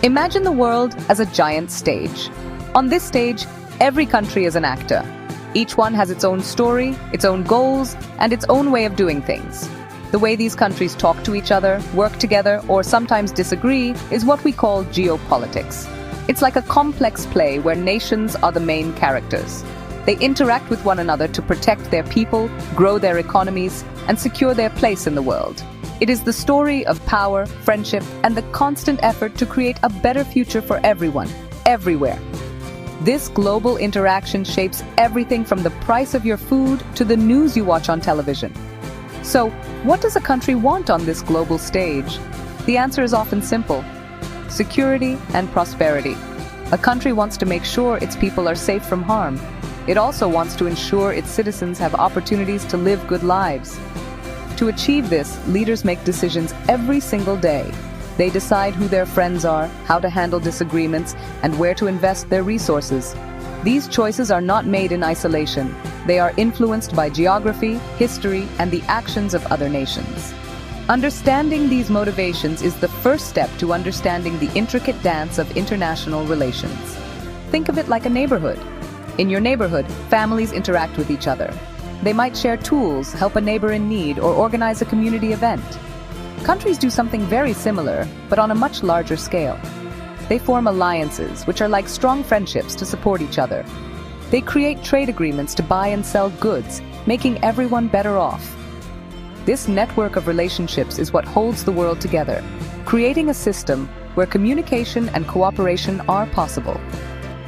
Imagine the world as a giant stage. On this stage, every country is an actor. Each one has its own story, its own goals, and its own way of doing things. The way these countries talk to each other, work together, or sometimes disagree is what we call geopolitics. It's like a complex play where nations are the main characters. They interact with one another to protect their people, grow their economies, and secure their place in the world. It is the story of power, friendship, and the constant effort to create a better future for everyone, everywhere. This global interaction shapes everything from the price of your food to the news you watch on television. So, what does a country want on this global stage? The answer is often simple: security and prosperity. A country wants to make sure its people are safe from harm. It also wants to ensure its citizens have opportunities to live good lives. To achieve this, leaders make decisions every single day. They decide who their friends are, how to handle disagreements, and where to invest their resources. These choices are not made in isolation. They are influenced by geography, history, and the actions of other nations. Understanding these motivations is the first step to understanding the intricate dance of international relations. Think of it like a neighborhood. In your neighborhood, families interact with each other. They might share tools, help a neighbor in need, or organize a community event. Countries do something very similar, but on a much larger scale. They form alliances, which are like strong friendships to support each other. They create trade agreements to buy and sell goods, making everyone better off. This network of relationships is what holds the world together, creating a system where communication and cooperation are possible.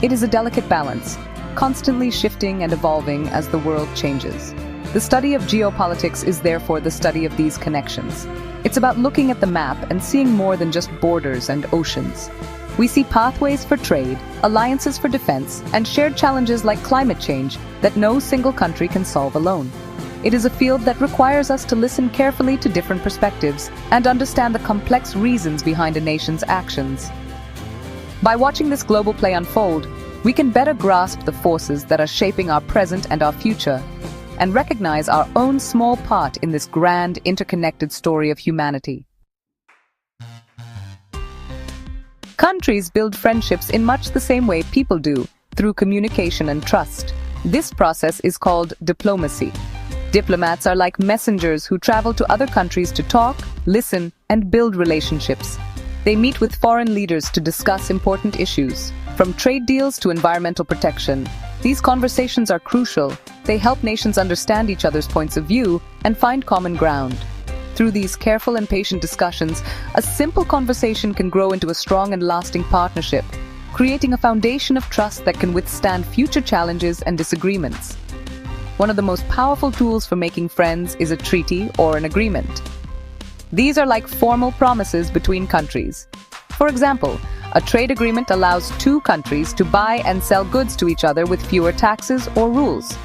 It is a delicate balance, constantly shifting and evolving as the world changes. The study of geopolitics is therefore the study of these connections. It's about looking at the map and seeing more than just borders and oceans. We see pathways for trade, alliances for defense, and shared challenges like climate change that no single country can solve alone. It is a field that requires us to listen carefully to different perspectives and understand the complex reasons behind a nation's actions. By watching this global play unfold, we can better grasp the forces that are shaping our present and our future, and recognize our own small part in this grand, interconnected story of humanity. Countries build friendships in much the same way people do, through communication and trust. This process is called diplomacy. Diplomats are like messengers who travel to other countries to talk, listen, and build relationships. They meet with foreign leaders to discuss important issues, from trade deals to environmental protection. These conversations are crucial. They help nations understand each other's points of view and find common ground. Through these careful and patient discussions, a simple conversation can grow into a strong and lasting partnership, creating a foundation of trust that can withstand future challenges and disagreements. One of the most powerful tools for making friends is a treaty or an agreement. These are like formal promises between countries. For example, a trade agreement allows two countries to buy and sell goods to each other with fewer taxes or rules.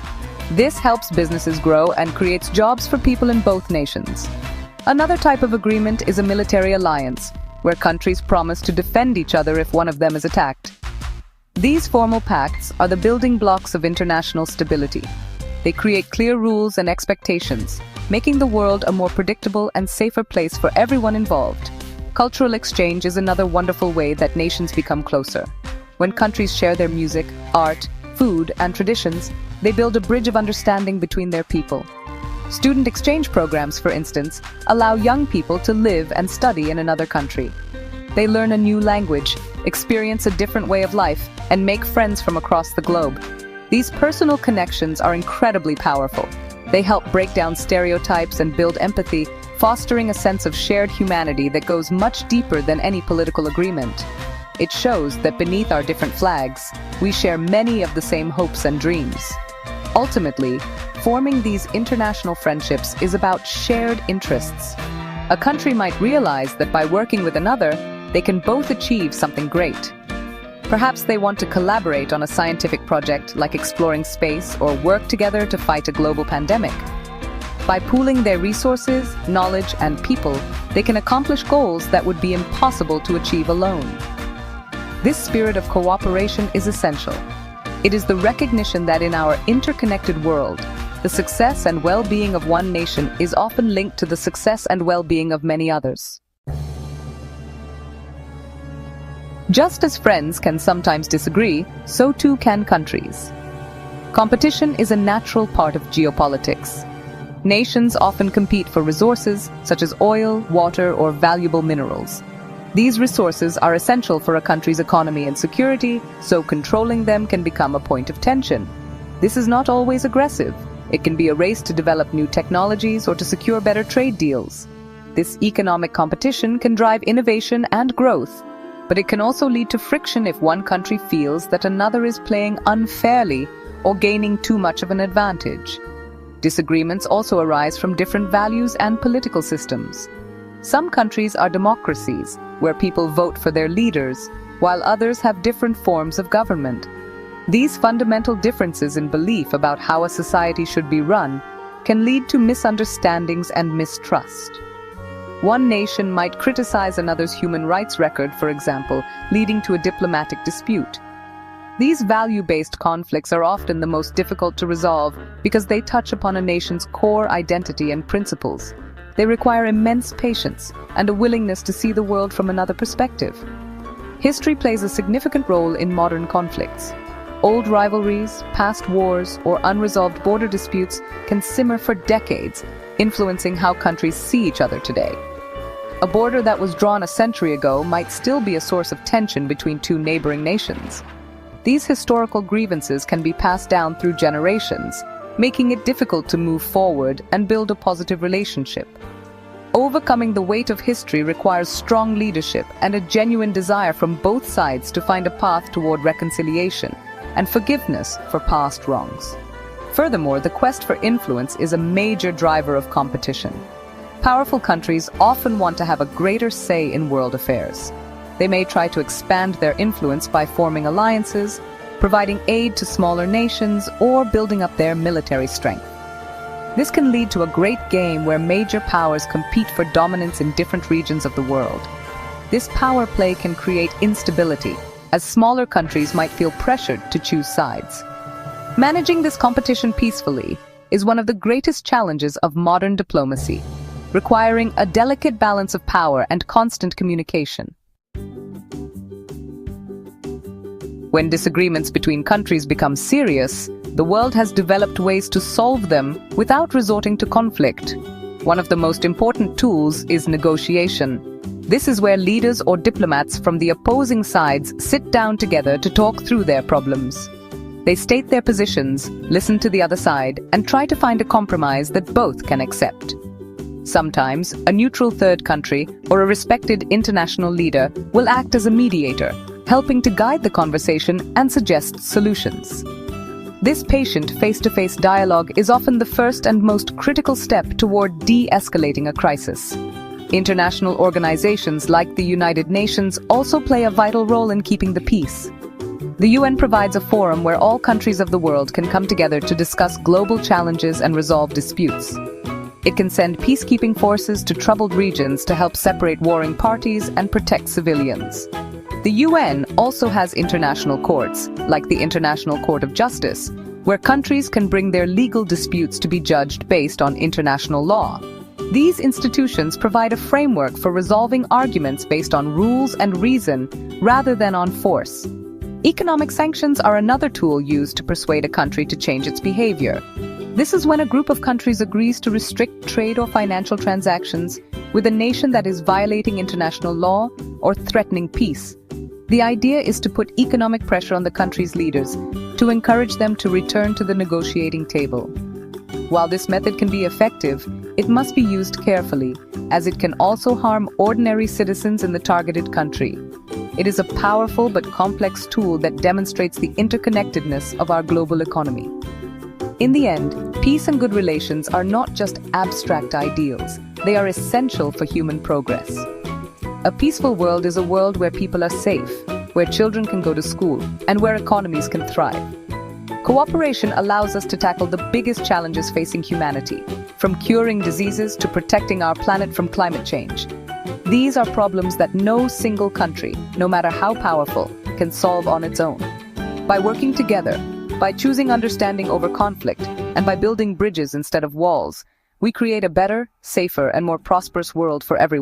This helps businesses grow and creates jobs for people in both nations. Another type of agreement is a military alliance, where countries promise to defend each other if one of them is attacked. These formal pacts are the building blocks of international stability. They create clear rules and expectations, making the world a more predictable and safer place for everyone involved. Cultural exchange is another wonderful way that nations become closer. When countries share their music, art, food, and traditions, they build a bridge of understanding between their people. Student exchange programs, for instance, allow young people to live and study in another country. They learn a new language, experience a different way of life, and make friends from across the globe. These personal connections are incredibly powerful. They help break down stereotypes and build empathy, fostering a sense of shared humanity that goes much deeper than any political agreement. It shows that beneath our different flags, we share many of the same hopes and dreams. Ultimately, forming these international friendships is about shared interests. A country might realize that by working with another, they can both achieve something great. Perhaps they want to collaborate on a scientific project like exploring space or work together to fight a global pandemic. By pooling their resources, knowledge, and people, they can accomplish goals that would be impossible to achieve alone. This spirit of cooperation is essential. It is the recognition that in our interconnected world, the success and well-being of one nation is often linked to the success and well-being of many others. Just as friends can sometimes disagree, so too can countries. Competition is a natural part of geopolitics. Nations often compete for resources such as oil, water, or valuable minerals. These resources are essential for a country's economy and security, so controlling them can become a point of tension. This is not always aggressive. It can be a race to develop new technologies or to secure better trade deals. This economic competition can drive innovation and growth, but it can also lead to friction if one country feels that another is playing unfairly or gaining too much of an advantage. Disagreements also arise from different values and political systems. Some countries are democracies, where people vote for their leaders, while others have different forms of government. These fundamental differences in belief about how a society should be run can lead to misunderstandings and mistrust. One nation might criticize another's human rights record, for example, leading to a diplomatic dispute. These value-based conflicts are often the most difficult to resolve because they touch upon a nation's core identity and principles. They require immense patience and a willingness to see the world from another perspective. History plays a significant role in modern conflicts. Old rivalries, past wars, or unresolved border disputes can simmer for decades, influencing how countries see each other today. A border that was drawn a century ago might still be a source of tension between two neighboring nations. These historical grievances can be passed down through generations, making it difficult to move forward and build a positive relationship. Overcoming the weight of history requires strong leadership and a genuine desire from both sides to find a path toward reconciliation and forgiveness for past wrongs. Furthermore, the quest for influence is a major driver of competition. Powerful countries often want to have a greater say in world affairs. They may try to expand their influence by forming alliances, providing aid to smaller nations, or building up their military strength. This can lead to a great game where major powers compete for dominance in different regions of the world. This power play can create instability, as smaller countries might feel pressured to choose sides. Managing this competition peacefully is one of the greatest challenges of modern diplomacy, requiring a delicate balance of power and constant communication. When disagreements between countries become serious, the world has developed ways to solve them without resorting to conflict. One of the most important tools is negotiation. This is where leaders or diplomats from the opposing sides sit down together to talk through their problems. They state their positions, listen to the other side, and try to find a compromise that both can accept. Sometimes, a neutral third country or a respected international leader will act as a mediator, helping to guide the conversation and suggest solutions. This patient face-to-face dialogue is often the first and most critical step toward de-escalating a crisis. International organizations like the United Nations also play a vital role in keeping the peace. The UN provides a forum where all countries of the world can come together to discuss global challenges and resolve disputes. It can send peacekeeping forces to troubled regions to help separate warring parties and protect civilians. The UN also has international courts, like the International Court of Justice, where countries can bring their legal disputes to be judged based on international law. These institutions provide a framework for resolving arguments based on rules and reason rather than on force. Economic sanctions are another tool used to persuade a country to change its behavior. This is when a group of countries agrees to restrict trade or financial transactions with a nation that is violating international law or threatening peace. The idea is to put economic pressure on the country's leaders to encourage them to return to the negotiating table. While this method can be effective, it must be used carefully, as it can also harm ordinary citizens in the targeted country. It is a powerful but complex tool that demonstrates the interconnectedness of our global economy. In the end, peace and good relations are not just abstract ideals, they are essential for human progress. A peaceful world is a world where people are safe, where children can go to school, and where economies can thrive. Cooperation allows us to tackle the biggest challenges facing humanity, from curing diseases to protecting our planet from climate change. These are problems that no single country, no matter how powerful, can solve on its own. By working together, by choosing understanding over conflict, and by building bridges instead of walls, we create a better, safer, and more prosperous world for everyone.